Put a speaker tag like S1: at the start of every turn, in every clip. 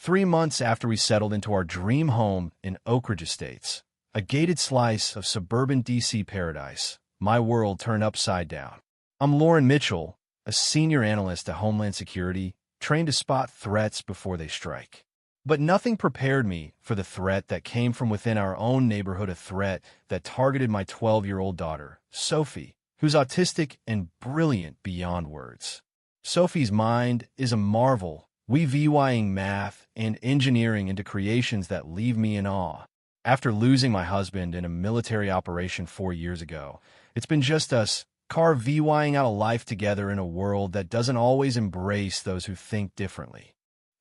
S1: 3 months after we settled into our dream home in Oak Ridge Estates, a gated slice of suburban D.C. paradise, my world turned upside down. I'm Lauren Mitchell, a senior analyst at Homeland Security, trained to spot threats before they strike. But nothing prepared me for the threat that came from within our own neighborhood, a threat that targeted my 12-year-old daughter, Sophie, who's autistic and brilliant beyond words. Sophie's mind is a marvel, weaving math and engineering into creations that leave me in awe. After losing my husband in a military operation 4 years ago, it's been just us, carving out a life together in a world that doesn't always embrace those who think differently.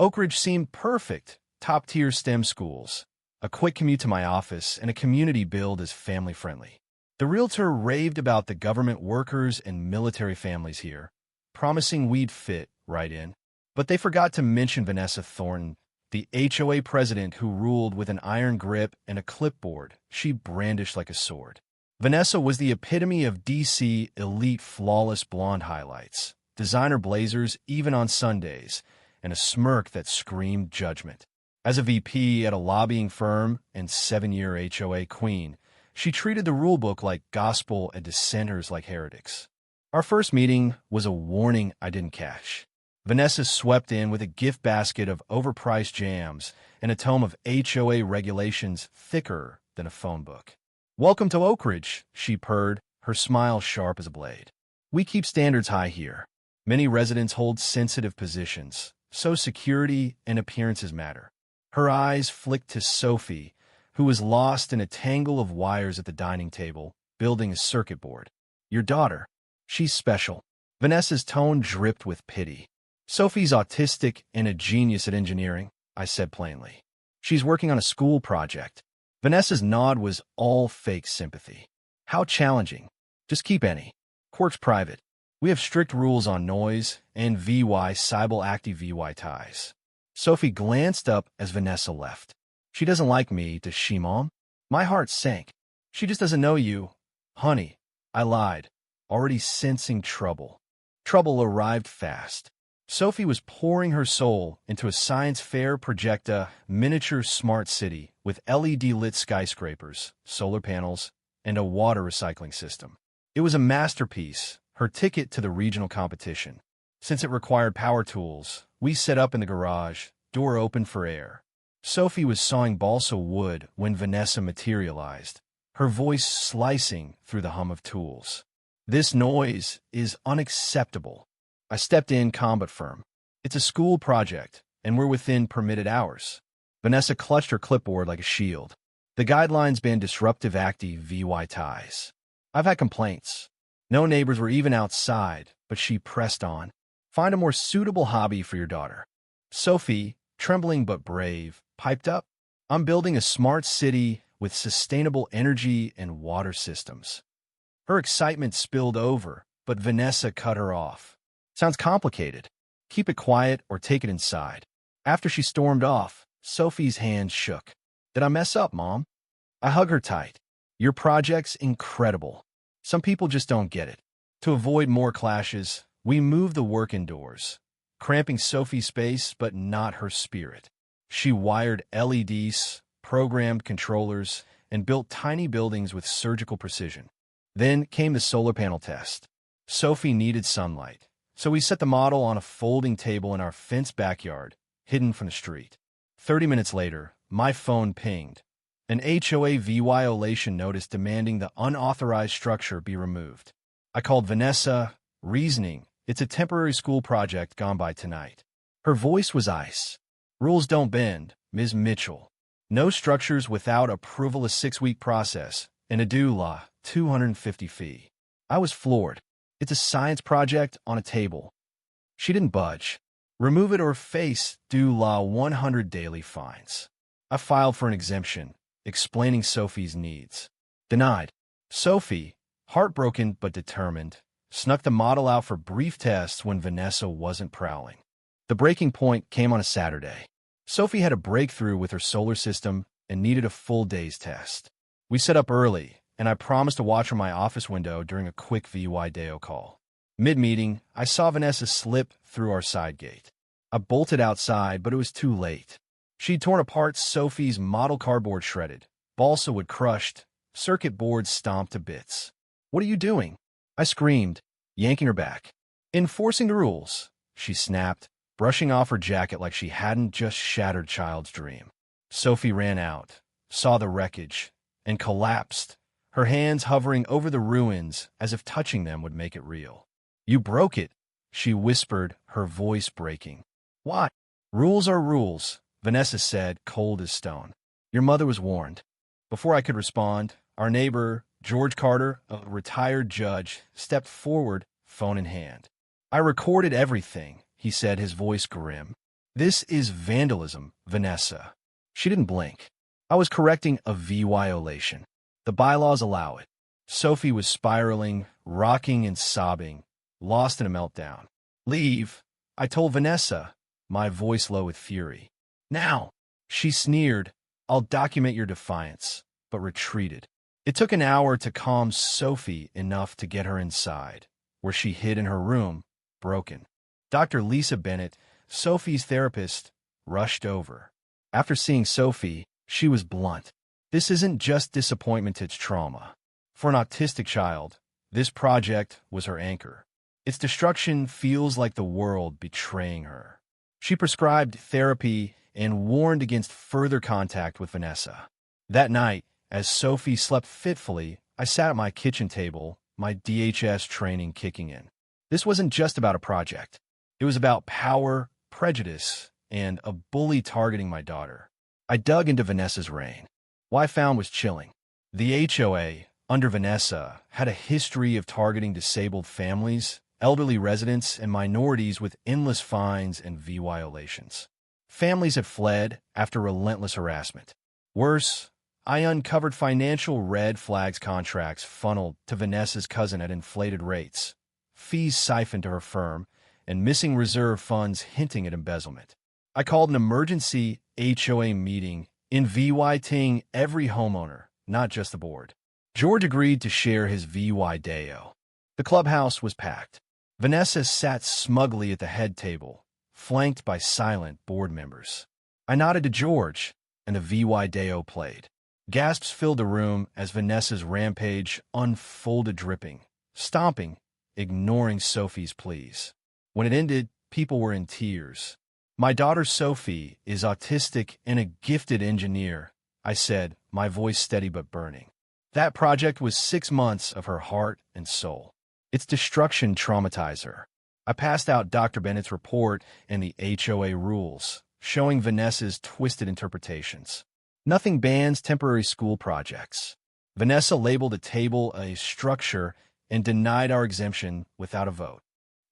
S1: Oak Ridge seemed perfect, top-tier STEM schools, a quick commute to my office, and a community billed as family-friendly. The realtor raved about the government workers and military families here, promising we'd fit right in. But they forgot to mention Vanessa Thornton, the HOA president who ruled with an iron grip and a clipboard she brandished like a sword. Vanessa was the epitome of DC elite flawless blonde highlights, designer blazers even on Sundays, and a smirk that screamed judgment. As a VP at a lobbying firm and 7-year HOA queen, she treated the rulebook like gospel and dissenters like heretics. Our first meeting was a warning I didn't catch. Vanessa swept in with a gift basket of overpriced jams and a tome of HOA regulations thicker than a phone book. "Welcome to Oak Ridge," she purred, her smile sharp as a blade. "We keep standards high here. Many residents hold sensitive positions, so security and appearances matter." Her eyes flicked to Sophie, who was lost in a tangle of wires at the dining table, building a circuit board. "Your daughter. She's special." Vanessa's tone dripped with pity. "Sophie's autistic and a genius at engineering," I said plainly. "She's working on a school project." Vanessa's nod was all fake sympathy. "How challenging?" "Just keep any quirks private. We have strict rules on noise and civil active ties." Sophie glanced up as Vanessa left. "She doesn't like me, does she, Mom?" My heart sank. "She just doesn't know you." "Honey," I lied, already sensing trouble. Trouble arrived fast. Sophie was pouring her soul into a science fair projecta miniature smart city with LED-lit skyscrapers, solar panels, and a water recycling system. It was a masterpiece, her ticket to the regional competition. Since it required power tools, we set up in the garage, door open for air. Sophie was sawing balsa wood when Vanessa materialized, her voice slicing through the hum of tools. "This noise is unacceptable." I stepped in, calm but firm. "It's a school project, and we're within permitted hours." Vanessa clutched her clipboard like a shield. "The guidelines ban disruptive active ties." I've had complaints. No neighbors were even outside, but she pressed on. "Find a more suitable hobby for your daughter." Sophie, trembling but brave, piped up. "I'm building a smart city with sustainable energy and water systems." Her excitement spilled over, but Vanessa cut her off. "Sounds complicated. Keep it quiet or take it inside." After she stormed off, Sophie's hands shook. "Did I mess up, Mom?" I hugged her tight. "Your project's incredible. Some people just don't get it." To avoid more clashes, we moved the work indoors, cramping Sophie's space but not her spirit. She wired LEDs, programmed controllers, and built tiny buildings with surgical precision. Then came the solar panel test. Sophie needed sunlight, so we set the model on a folding table in our fenced backyard, hidden from the street. 30 minutes later, my phone pinged. An HOA violation notice demanding the unauthorized structure be removed. I called Vanessa, reasoning, "It's a temporary school project gone by tonight." Her voice was ice. "Rules don't bend, Ms. Mitchell. No structures without approval, a 6-week process, and a due law, 250 fee." I was floored. "It's a science project on a table." She didn't budge. "Remove it or face due law 100 daily fines." I filed for an exemption, explaining Sophie's needs. Denied. Sophie, heartbroken but determined, snuck the model out for brief tests when Vanessa wasn't prowling. The breaking point came on a Saturday. Sophie had a breakthrough with her solar system and needed a full day's test. We set up early, and I promised to watch from my office window during a quick video call. Mid-meeting, I saw Vanessa slip through our side gate. I bolted outside, but it was too late. She'd torn apart Sophie's model cardboard shredded, balsa wood crushed, circuit boards stomped to bits. "What are you doing?" I screamed, yanking her back. "Enforcing the rules," she snapped, brushing off her jacket like she hadn't just shattered child's dream. Sophie ran out, saw the wreckage, and collapsed, her hands hovering over the ruins as if touching them would make it real. "You broke it," she whispered, her voice breaking. "Why?" "Rules are rules," Vanessa said, cold as stone. "Your mother was warned." Before I could respond, our neighbor, George Carter, a retired judge, stepped forward, phone in hand. "I recorded everything," he said, his voice grim. "This is vandalism, Vanessa." She didn't blink. "I was correcting a violation. The bylaws allow it." Sophie was spiraling, rocking and sobbing, lost in a meltdown. "Leave," I told Vanessa, my voice low with fury. "Now." She sneered, "I'll document your defiance," but retreated. It took an hour to calm Sophie enough to get her inside, where she hid in her room, broken. Dr. Lisa Bennett, Sophie's therapist, rushed over. After seeing Sophie, she was blunt. "This isn't just disappointment, it's trauma." For an autistic child, this project was her anchor. Its destruction feels like the world betraying her. She prescribed therapy and warned against further contact with Vanessa. That night, as Sophie slept fitfully, I sat at my kitchen table, my DHS training kicking in. This wasn't just about a project. It was about power, prejudice, and a bully targeting my daughter. I dug into Vanessa's reign. What I found was chilling. The HOA, under Vanessa, had a history of targeting disabled families, elderly residents, and minorities with endless fines and violations. Families have fled after relentless harassment. Worse, I uncovered financial red flags contracts funneled to Vanessa's cousin at inflated rates, fees siphoned to her firm, and missing reserve funds hinting at embezzlement. I called an emergency HOA meeting, inviting every homeowner, not just the board. George agreed to share his video. The clubhouse was packed. Vanessa sat smugly at the head table, flanked by silent board members. I nodded to George, and the video played. Gasps filled the room as Vanessa's rampage unfolded, dripping, stomping, ignoring Sophie's pleas. When it ended, people were in tears. "My daughter Sophie is autistic and a gifted engineer," I said, my voice steady but burning. "That project was 6 months of her heart and soul. Its destruction traumatized her." I passed out Dr. Bennett's report and the HOA rules, showing Vanessa's twisted interpretations. Nothing bans temporary school projects. Vanessa labeled a table a structure and denied our exemption without a vote.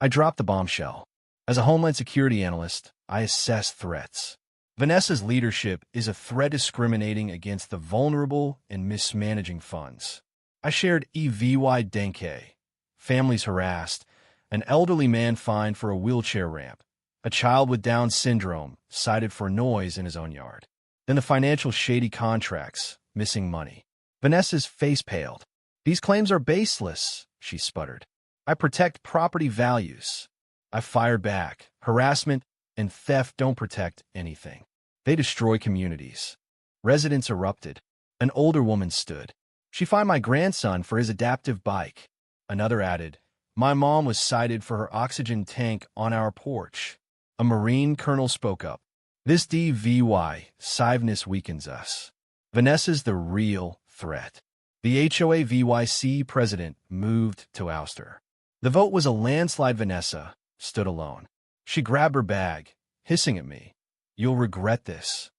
S1: I dropped the bombshell. As a Homeland Security analyst, I assess threats. Vanessa's leadership is a threat discriminating against the vulnerable and mismanaging funds. I shared EVY Denke, families harassed, an elderly man fined for a wheelchair ramp, a child with Down syndrome cited for noise in his own yard. Then the financial shady contracts, missing money. Vanessa's face paled. "These claims are baseless," she sputtered. "I protect property values." I fired back. "Harassment and theft don't protect anything. They destroy communities." Residents erupted. An older woman stood. "She fined my grandson for his adaptive bike." Another added, "My mom was cited for her oxygen tank on our porch." A Marine colonel spoke up. "This DVY siveness weakens us. Vanessa's the real threat." The HOA VYC president moved to oust her. The vote was a landslide. Vanessa stood alone. She grabbed her bag, hissing at me. "You'll regret this."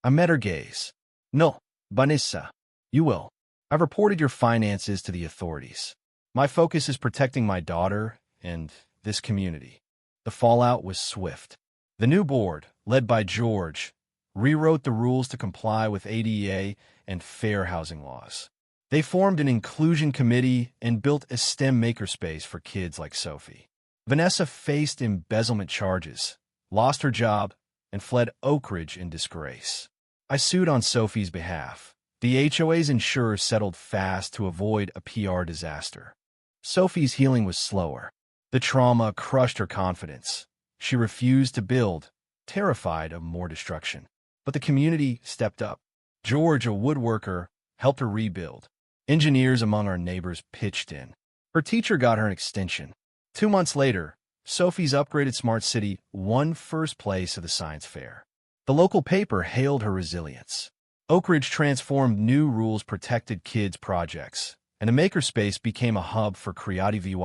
S1: I met her gaze. "No, Vanessa, you will. I've reported your finances to the authorities. My focus is protecting my daughter and this community." The fallout was swift. The new board, led by George, rewrote the rules to comply with ADA and fair housing laws. They formed an inclusion committee and built a STEM makerspace for kids like Sophie. Vanessa faced embezzlement charges, lost her job, and fled Oak Ridge in disgrace. I sued on Sophie's behalf. The HOA's insurer settled fast to avoid a PR disaster. Sophie's healing was slower. The trauma crushed her confidence. She refused to build, terrified of more destruction. But the community stepped up. George, a woodworker, helped her rebuild. Engineers among our neighbors pitched in. Her teacher got her an extension. 2 months later, Sophie's upgraded smart city won first place at the science fair. The local paper hailed her resilience. Oak Ridge transformed new rules-protected kids projects, and a makerspace became a hub for creativity.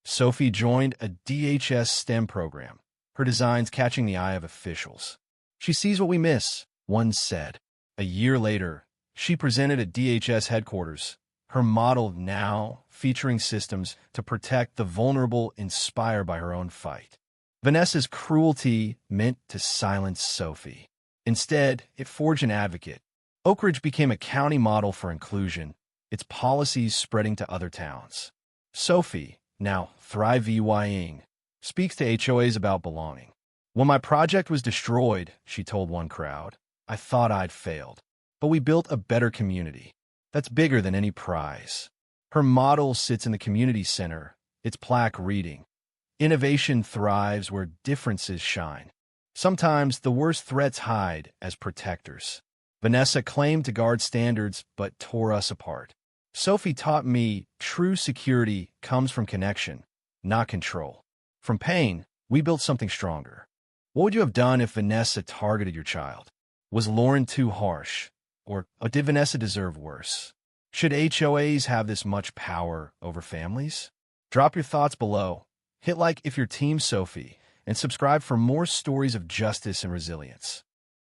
S1: Sophie joined a DHS STEM program, her designs catching the eye of officials. She sees what we miss, one said. A year later, she presented at DHS headquarters, her model now featuring systems to protect the vulnerable inspired by her own fight. Vanessa's cruelty meant to silence Sophie. Instead, it forged an advocate. Oak Ridge became a county model for inclusion, its policies spreading to other towns. Sophie, now thriving, speaks to HOAs about belonging. When my project was destroyed, she told one crowd, I thought I'd failed. But we built a better community. That's bigger than any prize. Her model sits in the community center, its plaque reading, Innovation thrives where differences shine. Sometimes the worst threats hide as protectors. Vanessa claimed to guard standards but tore us apart. Sophie taught me true security comes from connection, not control. From pain, we built something stronger. What would you have done if Vanessa targeted your child? Was Lauren too harsh? Or did Vanessa deserve worse? Should HOAs have this much power over families? Drop your thoughts below. Hit like if you're Team Sophie, and subscribe for more stories of justice and resilience.